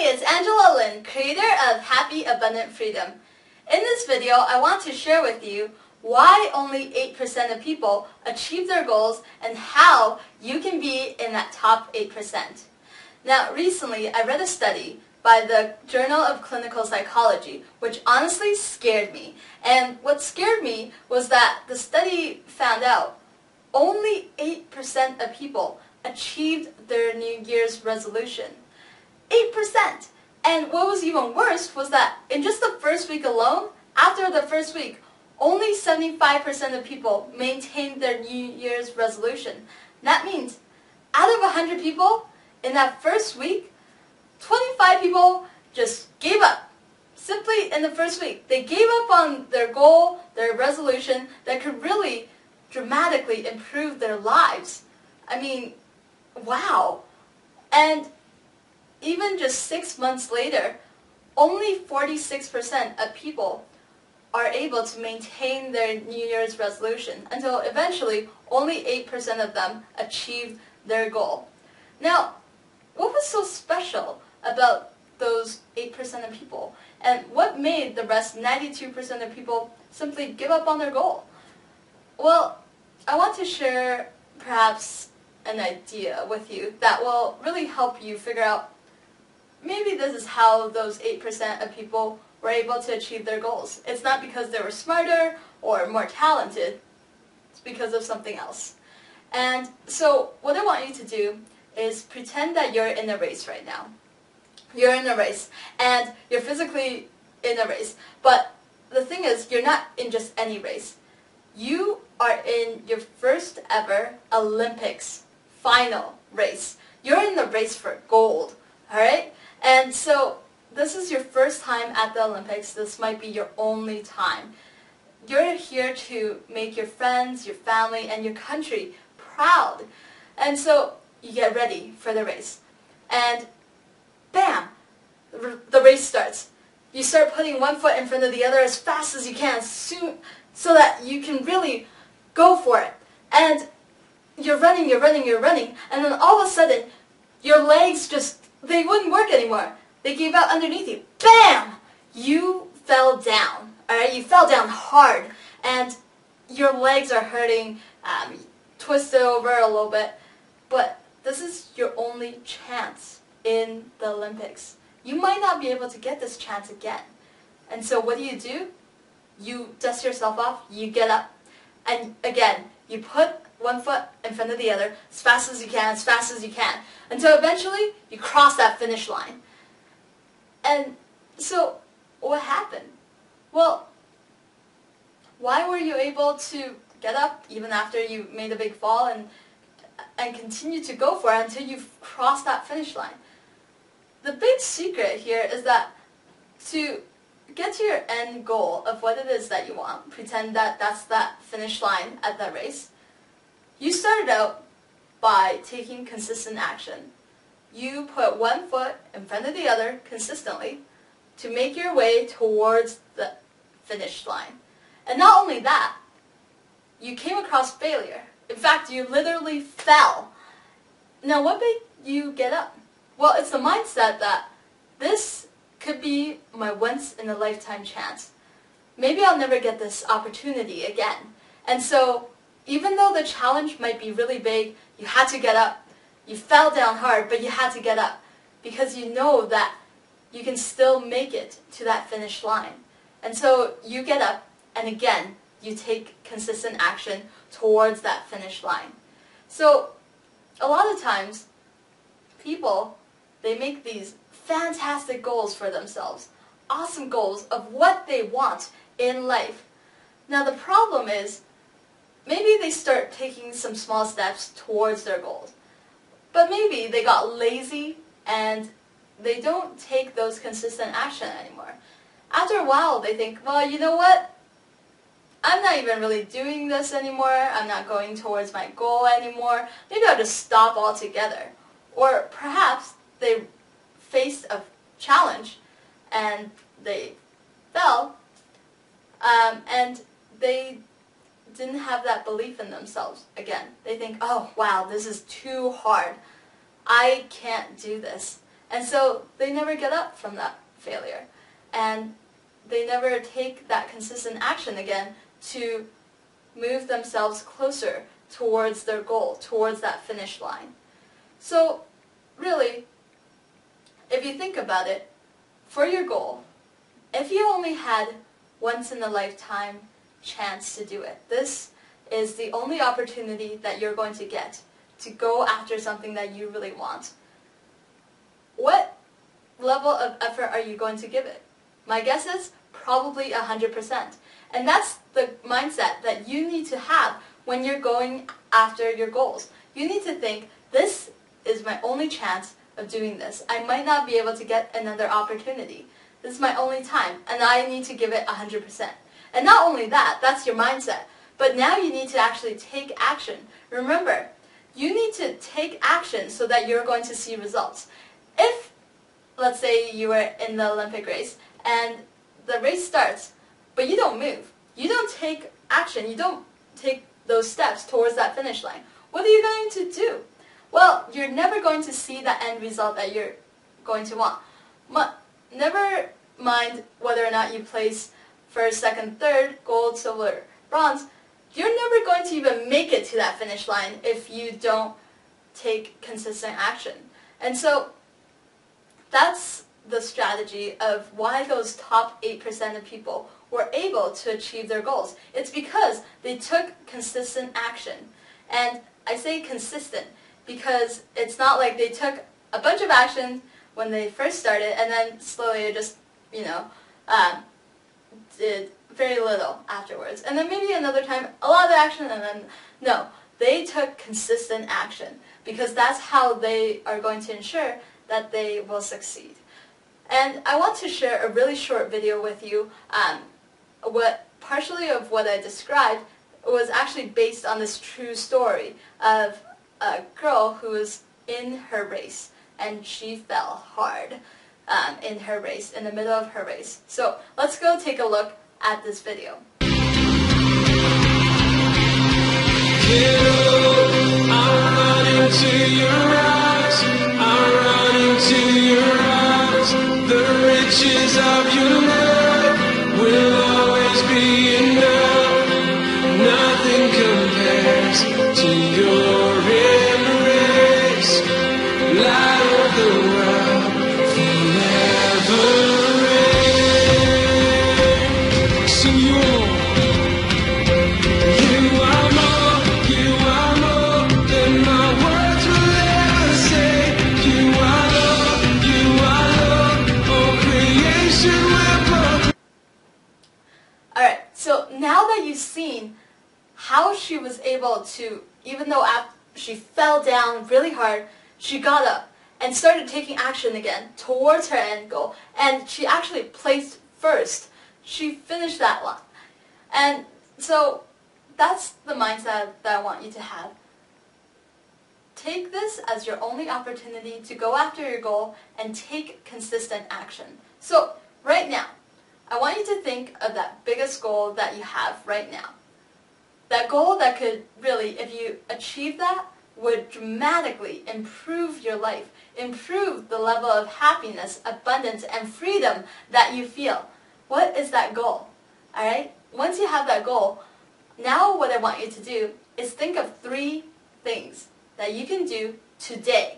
it's Angela Lin, creator of Happy Abundant Freedom. In this video, I want to share with you why only 8% of people achieve their goals and how you can be in that top 8%. Now, recently, I read a study by the Journal of Clinical Psychology, which honestly scared me. And what scared me was that the study found out only 8% of people achieved their New Year's resolution. 8%! And what was even worse was that in just the first week alone, after the first week, only 75% of people maintained their New Year's resolution. That means out of 100 people, in that first week, 25 people just gave up. Simply in the first week. They gave up on their goal, their resolution that could really dramatically improve their lives. I mean, wow. And even just 6 months later, only 46% of people are able to maintain their New Year's resolution until eventually only 8% of them achieved their goal. Now, what was so special about those 8% of people? And what made the rest 92% of people simply give up on their goal? Well, I want to share perhaps an idea with you that will really help you figure out maybe this is how those 8% of people were able to achieve their goals. It's not because they were smarter or more talented. It's because of something else. And so what I want you to do is pretend that you're in a race right now. You're in a race, and you're physically in a race. But the thing is, you're not in just any race. You are in your first ever Olympics final race. You're in the race for gold, alright? And so this is your first time at the Olympics. This might be your only time. You're here to make your friends, your family, and your country proud. And so you get ready for the race. And bam! The race starts. You start putting one foot in front of the other as fast as you can, soon, so that you can really go for it. And you're running, and then all of a sudden, your legs they wouldn't work anymore. They gave out underneath you. Bam! You fell down. Alright, you fell down hard, and your legs are hurting, twisted over a little bit, but this is your only chance in the Olympics. You might not be able to get this chance again. And so what do? You dust yourself off, you get up, and again, you put one foot in front of the other as fast as you can, until eventually you cross that finish line. And so what happened? Well, why were you able to get up even after you made a big fall and continue to go for it until you crossed that finish line? The big secret here is that to get to your end goal of what it is that you want, pretend that that's that finish line at that race, you started out by taking consistent action. You put one foot in front of the other consistently to make your way towards the finish line. And not only that, you came across failure. In fact, you literally fell. Now, what made you get up? Well, it's the mindset that this could be my once-in-a-lifetime chance. Maybe I'll never get this opportunity again. And so, even though the challenge might be really big, you had to get up. You fell down hard, but you had to get up because you know that you can still make it to that finish line. And so you get up, and again, you take consistent action towards that finish line. So a lot of times, people, they make these fantastic goals for themselves, awesome goals of what they want in life. Now the problem is, maybe they start taking some small steps towards their goals. But maybe they got lazy and they don't take those consistent action anymore. After a while, they think, well, you know what? I'm not even really doing this anymore. I'm not going towards my goal anymore. Maybe I'll just stop altogether. Or perhaps they faced a challenge and they fell and they didn't have that belief in themselves again. They think, oh wow, this is too hard. I can't do this. And so they never get up from that failure. And they never take that consistent action again to move themselves closer towards their goal, towards that finish line. So really, if you think about it, for your goal, if you only had once in a lifetime chance to do it, this is the only opportunity that you're going to get to go after something that you really want. What level of effort are you going to give it? My guess is probably 100%. And that's the mindset that you need to have when you're going after your goals. You need to think, this is my only chance of doing this. I might not be able to get another opportunity. This is my only time, and I need to give it 100%. And not only that, that's your mindset, but now you need to actually take action. Remember, you need to take action so that you're going to see results. If, let's say you were in the Olympic race, and the race starts, but you don't move, you don't take action, you don't take those steps towards that finish line, what are you going to do? Well, you're never going to see the end result that you're going to want. Never mind whether or not you place first, second, third, gold, silver, bronze, you're never going to even make it to that finish line if you don't take consistent action. And so that's the strategy of why those top 8% of people were able to achieve their goals. It's because they took consistent action. And I say consistent because it's not like they took a bunch of action when they first started and then slowly just, did very little afterwards. And then maybe another time a lot of action, and then no. They took consistent action because that's how they are going to ensure that they will succeed. And I want to share a really short video with you. Partially of what I described was actually based on this true story of a girl who was in her race and she fell hard in her race, in the middle of her race. So let's go take a look at this video. Riches of your love will always be enough. Nothing compares to your embrace. Light of the world, forever reign. So you are more than my words will ever say. You are love, you are love, all creation will proclaim. Alright, so now that you've seen how she was able to, even though she fell down really hard, she got up and started taking action again towards her end goal, and she actually placed first. She finished that line. And so that's the mindset that I want you to have. Take this as your only opportunity to go after your goal and take consistent action. So right now, I want you to think of that biggest goal that you have right now. That goal that could really, if you achieve that, would dramatically improve your life, improve the level of happiness, abundance, and freedom that you feel. What is that goal? Alright? Once you have that goal, now what I want you to do is think of 3 things that you can do today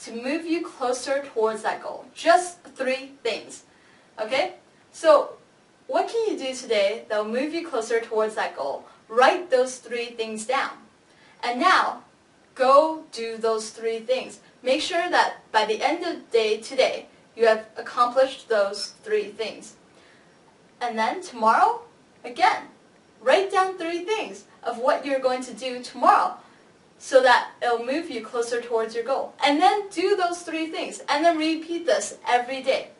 to move you closer towards that goal. Just 3 things. Okay? So, what can you do today that will move you closer towards that goal? Write those 3 things down. And now, go do those 3 things. Make sure that by the end of the day today, you have accomplished those 3 things. And then tomorrow, again, write down 3 things of what you're going to do tomorrow so that it'll move you closer towards your goal. And then do those 3 things. And then repeat this every day.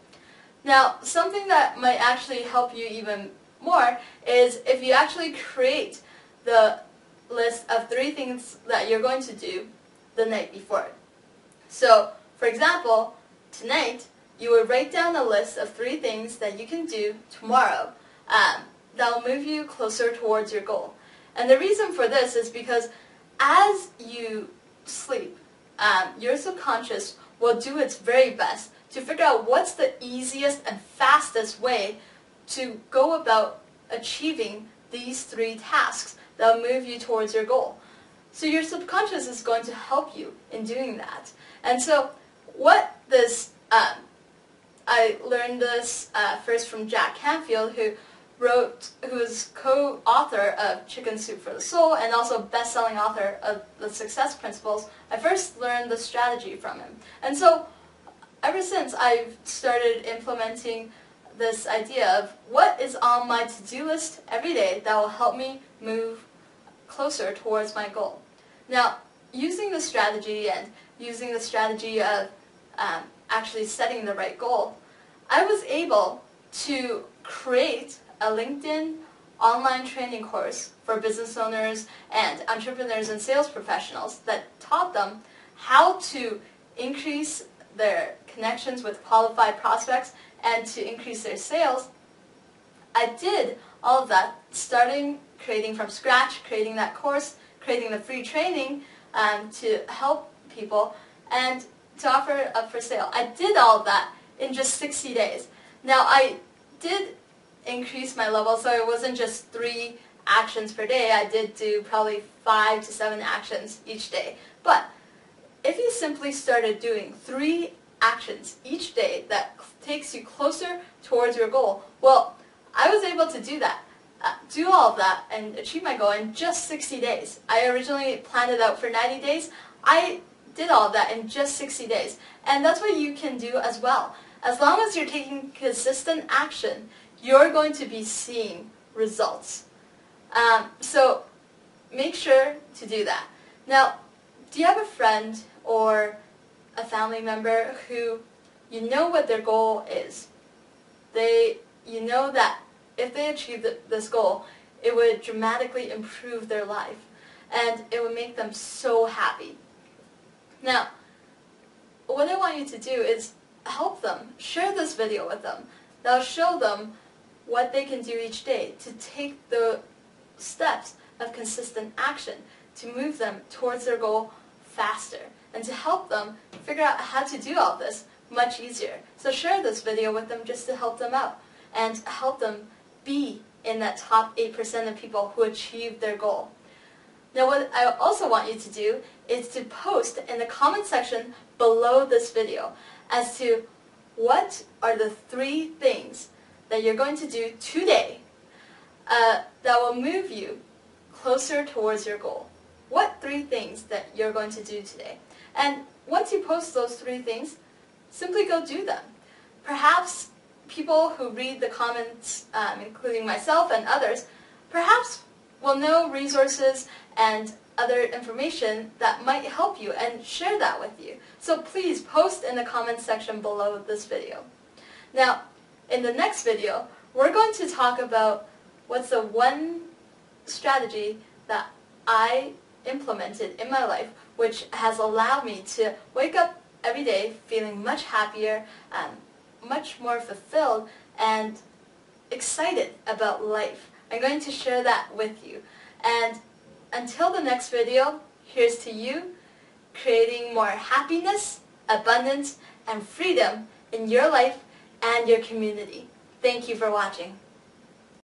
Now, something that might actually help you even more is if you actually create the list of 3 things that you're going to do the night before. So, for example, tonight, you would write down a list of 3 things that you can do tomorrow that will move you closer towards your goal. And the reason for this is because as you sleep, your subconscious will do its very best to figure out what's the easiest and fastest way to go about achieving these 3 tasks that will move you towards your goal. So your subconscious is going to help you in doing that. And so what this, I learned this first from Jack Canfield, who is co-author of Chicken Soup for the Soul and also best-selling author of The Success Principles. I first learned the strategy from him. And so ever since, I've started implementing this idea of what is on my to-do list every day that will help me move closer towards my goal. Now, using the strategy and using the strategy of actually setting the right goal, I was able to create a LinkedIn online training course for business owners and entrepreneurs and sales professionals that taught them how to increase their connections with qualified prospects and to increase their sales. I did all of that, starting creating from scratch, creating that course, creating the free training to help people and to offer up for sale. I did all of that in just 60 days. Now, I did increase my level, so it wasn't just 3 actions per day. I did do probably 5 to 7 actions each day. But if you simply started doing 3 actions each day that takes you closer towards your goal, well, I was able to do that. Do all of that and achieve my goal in just 60 days. I originally planned it out for 90 days. I did all of that in just 60 days. And that's what you can do as well. As long as you're taking consistent action, you're going to be seeing results. So make sure to do that. Now, do you have a friend or a family member who you know what their goal is? You know that if they achieve this goal, it would dramatically improve their life and it would make them so happy. Now, what I want you to do is help them, share this video with them. That'll show them what they can do each day to take the steps of consistent action to move them towards their goal faster and to help them figure out how to do all this much easier. So share this video with them just to help them out and help them be in that top 8% of people who achieve their goal. Now, what I also want you to do is to post in the comment section below this video as to what are the 3 things that you're going to do today that will move you closer towards your goal. What 3 things that you're going to do today? And once you post those 3 things, simply go do them. Perhaps people who read the comments, including myself and others, perhaps will know resources and other information that might help you and share that with you. So please post in the comments section below this video. Now, in the next video, we're going to talk about what's the one strategy that I implemented in my life which has allowed me to wake up every day feeling much happier, much more fulfilled, and excited about life. I'm going to share that with you. And until the next video, here's to you creating more happiness, abundance, and freedom in your life and your community. Thank you for watching.